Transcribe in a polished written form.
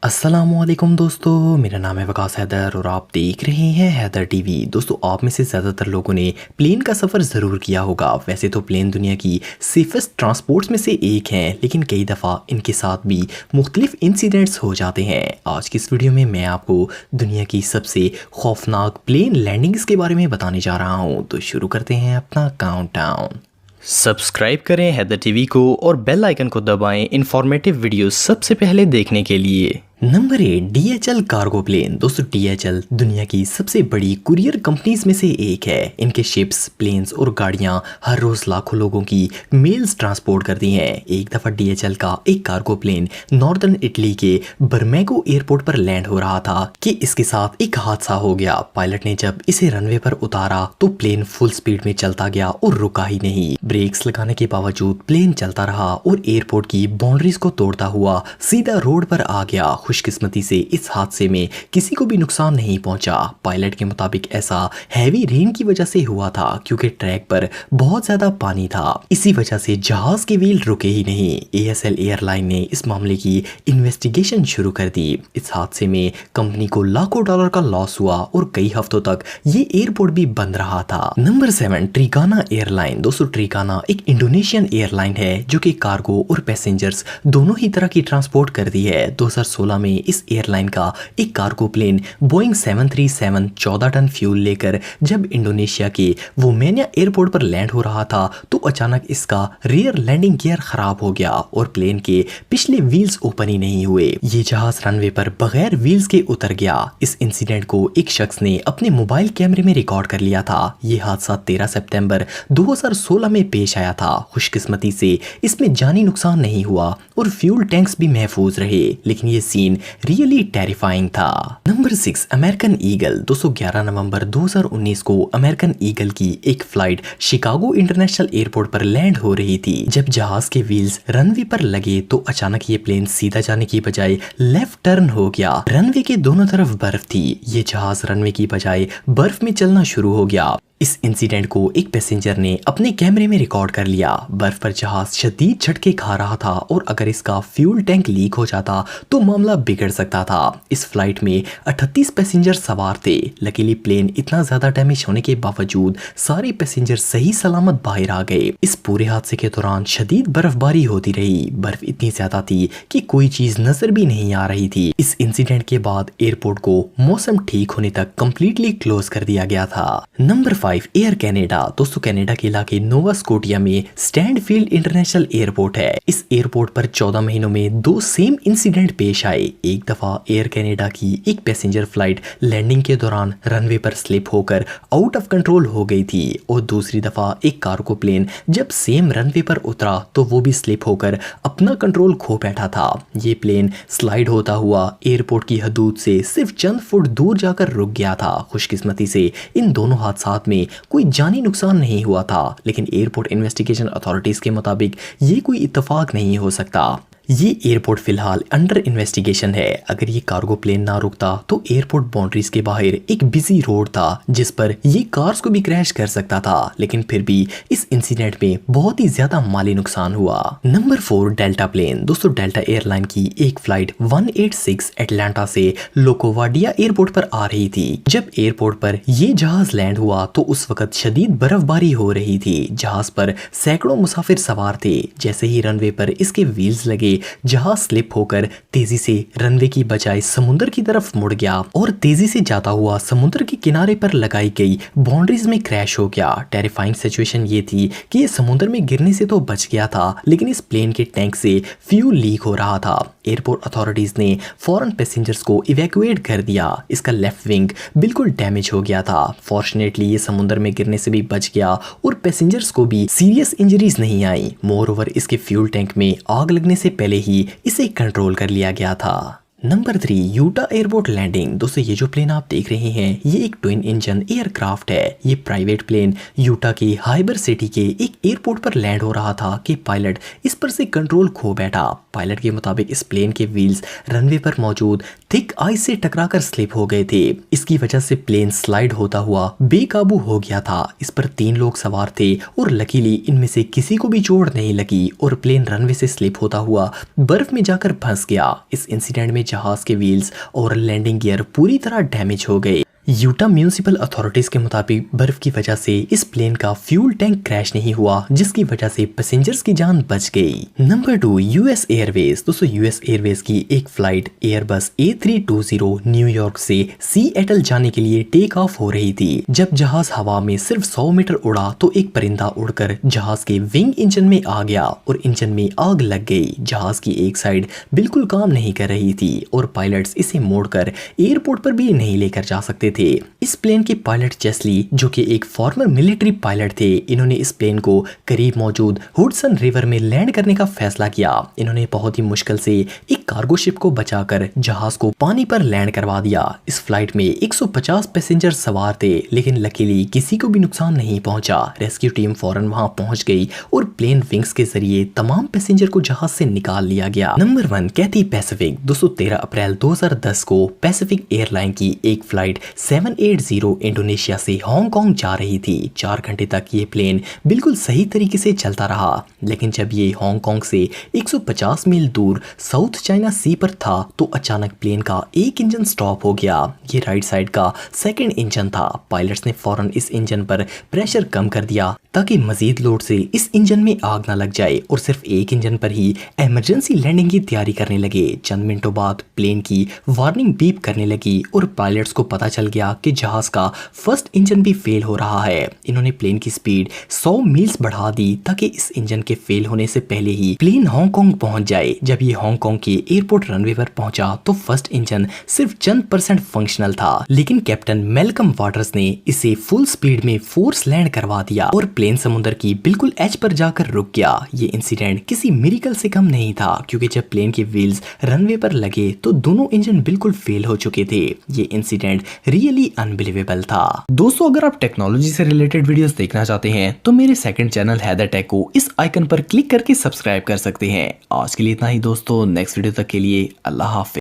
अस्सलामुअलैकुम दोस्तों, मेरा नाम है वकास हैदर और आप देख रहे हैं हैदर टीवी। दोस्तों, आप में से ज़्यादातर लोगों ने प्लेन का सफ़र ज़रूर किया होगा। वैसे तो प्लेन दुनिया की सेफेस्ट ट्रांसपोर्ट्स में से एक हैं, लेकिन कई दफ़ा इनके साथ भी मुख्तलिफ इंसिडेंट्स हो जाते हैं। आज की इस वीडियो में मैं आपको दुनिया की सबसे खौफनाक प्लेन लैंडिंग्स के बारे में बताने जा रहा हूँ। तो शुरू करते हैं अपना काउंटडाउन। सब्सक्राइब करें हैदर टीवी को और बेल आइकन को दबाएं इन्फॉर्मेटिव वीडियो सबसे पहले देखने के लिए। Number 8, DHL cargo plane. दोस्तों, DHL दुनिया की सबसे बड़ी कुरियर कंपनीज में से एक है। इनके शिप्स, प्लेन्स और गाड़ियां हर रोज लाखों लोगों की मेल्स ट्रांसपोर्ट करती हैं। एक दफ़ा DHL का एक कार्गो प्लेन नॉर्दर्न इटली के बर्मेगो एयरपोर्ट पर लैंड हो रहा था कि इसके साथ एक हादसा हो गया। पायलट ने जब इसे रनवे पर उतारा तो प्लेन फुल स्पीड में चलता गया और रुका ही नहीं। ब्रेक्स लगाने के बावजूद प्लेन चलता रहा और एयरपोर्ट की बाउंड्रीज को तोड़ता हुआ सीधा रोड पर आ गया। खुशकिस्मती से इस हादसे में किसी को भी नुकसान नहीं पहुंचा। पायलट के मुताबिक ऐसा हैवी रेन की वजह से हुआ था क्योंकि ट्रैक पर बहुत ज्यादा पानी था। इसी वजह से जहाज के व्हील रुके ही नहीं। ASL एयरलाइन ने इस मामले की इन्वेस्टिगेशन शुरू कर दी। इस हादसे में कंपनी को लाखों डॉलर का लॉस हुआ और कई हफ्तों तक ये एयरपोर्ट भी बंद रहा था। Number 7, Trigana airline. दोस्तों, ट्रिगाना एक इंडोनेशियन एयरलाइन है जो कि कार्गो और पैसेंजर्स दोनों ही तरह की ट्रांसपोर्ट करती है। 2016 में इस एयरलाइन का एक cargo plane Boeing 737 14 ton fuel लेकर जब इंडोनेशिया के वोमेनिया एयरपोर्ट पर लैंड हो रहा था तो अचानक इसका रियर लैंडिंग गियर खराब हो गया और प्लेन के पिछले व्हील्स ओपन ही नहीं हुए। ये जहाज रनवे पर बगैर व्हील्स के उतर गया। इस इंसिडेंट को एक शख्स ने अपने मोबाइल कैमरे में रिकॉर्ड कर लिया था। ये हादसा 13 सितंबर 2016 में पेश आया था। खुशकिस्मती से इसमें जानी नुकसान नहीं हुआ और फ्यूल टैंक्स भी महफूज रहे, लेकिन ये सीन रियली टेरिफाइंग था। Number 6, American eagle. 211 नवंबर 2019 को अमेरिकन ईगल की एक फ्लाइट शिकागो इंटरनेशनल एयरपोर्ट पर लैंड हो रही थी। जब जहाज के व्हील्स रनवे पर लगे तो अचानक ये प्लेन सीधा जाने की बजाय लेफ्ट टर्न हो गया। रनवे के दोनों तरफ बर्फ थी। ये जहाज रनवे की बजाय बर्फ में चलना शुरू हो गया। इस इंसिडेंट को एक पैसेंजर ने अपने कैमरे में रिकॉर्ड कर लिया। बर्फ पर जहाज शदीद झटके खा रहा था और अगर इसका फ्यूल टैंक लीक हो जाता तो मामला बिगड़ सकता था। इस फ्लाइट में 38 पैसेंजर सवार थे। लकीली प्लेन इतना ज्यादा डैमेज होने के बावजूद सारे पैसेंजर सही सलामत बाहर आ गए। इस पूरे हादसे के दौरान शदीद बर्फबारी होती रही। बर्फ इतनी ज्यादा थी कि कोई चीज नजर भी नहीं आ रही थी। इस इंसिडेंट के बाद एयरपोर्ट को मौसम ठीक होने तक कंप्लीटली क्लोज कर दिया गया था। Number 5, air Canada. दोस्तों, कनाडा के इलाके नोवा स्कोटिया में स्टैंडफील्ड इंटरनेशनल एयरपोर्ट है। इस एयरपोर्ट पर 14 महीनों में 2 सेम इंसिडेंट पेश आए। एक दफा एयर कनाडा की एक पैसेंजर फ्लाइट लैंडिंग के दौरान रनवे पर स्लिप होकर आउट ऑफ कंट्रोल हो गई थी और दूसरी दफा एक कार्गो प्लेन जब सेम रनवे पर उतरा तो वो भी स्लिप होकर अपना कंट्रोल खो बैठा था। ये प्लेन स्लाइड होता हुआ एयरपोर्ट की हदूद से सिर्फ चंद फुट दूर जाकर रुक गया था। खुशकिस्मती से इन दोनों हादसात में कोई जानी नुकसान नहीं हुआ था, लेकिन एयरपोर्ट इन्वेस्टिगेशन अथॉरिटीज के मुताबिक ये कोई इत्तेफाक नहीं हो सकता। ये एयरपोर्ट फिलहाल अंडर इन्वेस्टिगेशन है। अगर ये कार्गो प्लेन ना रुकता तो एयरपोर्ट बाउंड्रीज के बाहर एक बिजी रोड था जिस पर ये कार्स को भी क्रैश कर सकता था, लेकिन फिर भी इस इंसिडेंट में बहुत ही ज्यादा माली नुकसान हुआ। Number 4, Delta plane. दोस्तों, डेल्टा एयरलाइन की एक फ्लाइट 186 एटलांटा से लोकोवाडिया एयरपोर्ट पर आ रही थी। जब एयरपोर्ट पर ये जहाज लैंड हुआ तो उस वक्त शदीद बर्फबारी हो रही थी। जहाज पर सैकड़ों मुसाफिर सवार थे। जैसे ही रनवे पर इसके व्हील्स लगे जहाज स्लिप होकर तेजी से रनवे की बजाय समुद्र की तरफ मुड़ गया और तेजी से जाता हुआ समुद्र के किनारे पर लगाई गई बाउंड्रीज में क्रैश हो गया। टेरिफाइंग सिचुएशन ये थी कि ये समुद्र में गिरने से तो बच गया था, लेकिन इस प्लेन के टैंक से फ्यूल लीक हो रहा था। एयरपोर्ट अथॉरिटीज ने फौरन पैसेंजर्स को इवैक्यूएट कर दिया। इसका लेफ्ट विंग बिल्कुल डैमेज हो गया था। फॉर्चुनेटली ये समुद्र में गिरने से भी बच गया और पैसेंजर्स को भी सीरियस इंजरीज नहीं आई। मोर ओवर इसके फ्यूल टैंक में आग लगने से पहले ही इसे कंट्रोल कर लिया गया था। Number 3, Utah airport landing. दोस्तों, ये जो प्लेन आप देख रहे हैं ये एक ट्विन इंजन एयरक्राफ्ट है। ये प्राइवेट प्लेन यूटा के हाइबर सिटी के एक एयरपोर्ट पर लैंड हो रहा था कि पायलट इस पर से कंट्रोल खो बैठा। पायलट के मुताबिक इस प्लेन के व्हील्स रनवे पर मौजूद थिक आइस से टकराकर स्लिप हो गए थे। इसकी वजह से प्लेन स्लाइड होता हुआ बेकाबू हो गया था। इस पर 3 लोग सवार थे और लकीली इनमें से किसी को भी चोट नहीं लगी और प्लेन रनवे से स्लिप होता हुआ बर्फ में जाकर फंस गया। इस इंसिडेंट में जहाज के व्हील्स और लैंडिंग गियर पूरी तरह डैमेज हो गए। यूटा म्यूनिसिपल अथॉरिटीज के मुताबिक बर्फ की वजह से इस प्लेन का फ्यूल टैंक क्रैश नहीं हुआ, जिसकी वजह से पैसेंजर्स की जान बच गई। Number 2, US Airways. दोस्तों यूएस एयरवेज की एक फ्लाइट एयरबस A320 न्यूयॉर्क से सिएटल जाने के लिए टेक ऑफ हो रही थी। जब जहाज हवा में सिर्फ 100 मीटर उड़ा तो एक परिंदा उड़कर जहाज के विंग इंजन में आ गया और इंजन में आग लग गई। जहाज की एक साइड बिल्कुल काम नहीं कर रही थी और पायलट्स इसे मोड़कर एयरपोर्ट पर भी नहीं लेकर जा सकते थे। इस प्लेन के पायलट चेस्ली, जो कि एक फॉर्मर मिलिट्री पायलट थे, इन्होंने इस प्लेन को करीब मौजूद हुडसन रिवर में लैंड करने का फैसला किया। इन्होंने बहुत ही मुश्किल से एक कार्गो शिप को बचाकर जहाज को पानी पर लैंड करवा दिया। इस फ्लाइट में 150 पैसेंजर सवार थे, लेकिन लकीली किसी को भी नुकसान नहीं पहुंचा। रेस्क्यू टीम फौरन वहां पहुंच गई और प्लेन विंग्स के जरिए तमाम पैसेंजर को जहाज से निकाल लिया गया। नंबर 1, कैथी पैसिफिक। 13 अप्रैल 2010 को पैसिफिक एयरलाइन की एक फ्लाइट 780 इंडोनेशिया से हांगकांग जा रही थी। 4 घंटे तक ये प्लेन बिल्कुल सही तरीके से चलता रहा, लेकिन जब ये हांगकांग से 150 मील दूर साउथ चाइना सी पर था तो अचानक प्लेन का एक इंजन स्टॉप हो गया। ये राइट साइड का सेकंड इंजन था। पायलट्स ने फौरन इस इंजन पर प्रेशर कम कर दिया ताकि मजीद लोड से इस इंजन में आग ना लग जाए और सिर्फ एक इंजन पर ही इमरजेंसी लैंडिंग की तैयारी करने लगे। चंद मिनटों बाद प्लेन की वार्निंग बीप करने लगी और पायलट्स को पता चल गया कि जहाज का फर्स्ट इंजन भी फेल हो रहा है। इन्होंने प्लेन की स्पीड 100 मील्स बढ़ा दी ताकि इस इंजन के फेल होने से पहले ही प्लेन हांगकांग पहुंच जाए। जब ये हांगकांग के एयरपोर्ट रनवे पर पहुंचा तो फर्स्ट इंजन सिर्फ चंद % फंक्शनल था, लेकिन कैप्टन मेलकम वाटर्स ने इसे फुल स्पीड में फोर्स लैंड करवा दिया और प्लेन समुद्र की बिल्कुल एज पर जाकर रुक गया। ये इंसिडेंट किसी मिरेकल से कम नहीं था, क्योंकि जब प्लेन के व्हील्स रनवे पर लगे तो दोनों इंजन बिल्कुल फेल हो चुके थे। ये इंसिडेंट रियली अनबिलीवेबल था। दोस्तों अगर आप टेक्नोलॉजी से रिलेटेड वीडियोस देखना चाहते हैं तो मेरे सेकंड चैनल हैदर टेक को इस आइकन पर क्लिक करके सब्सक्राइब कर सकते हैं। आज के लिए इतना ही दोस्तों, नेक्स्ट वीडियो तक के लिए अल्लाह हाफिज।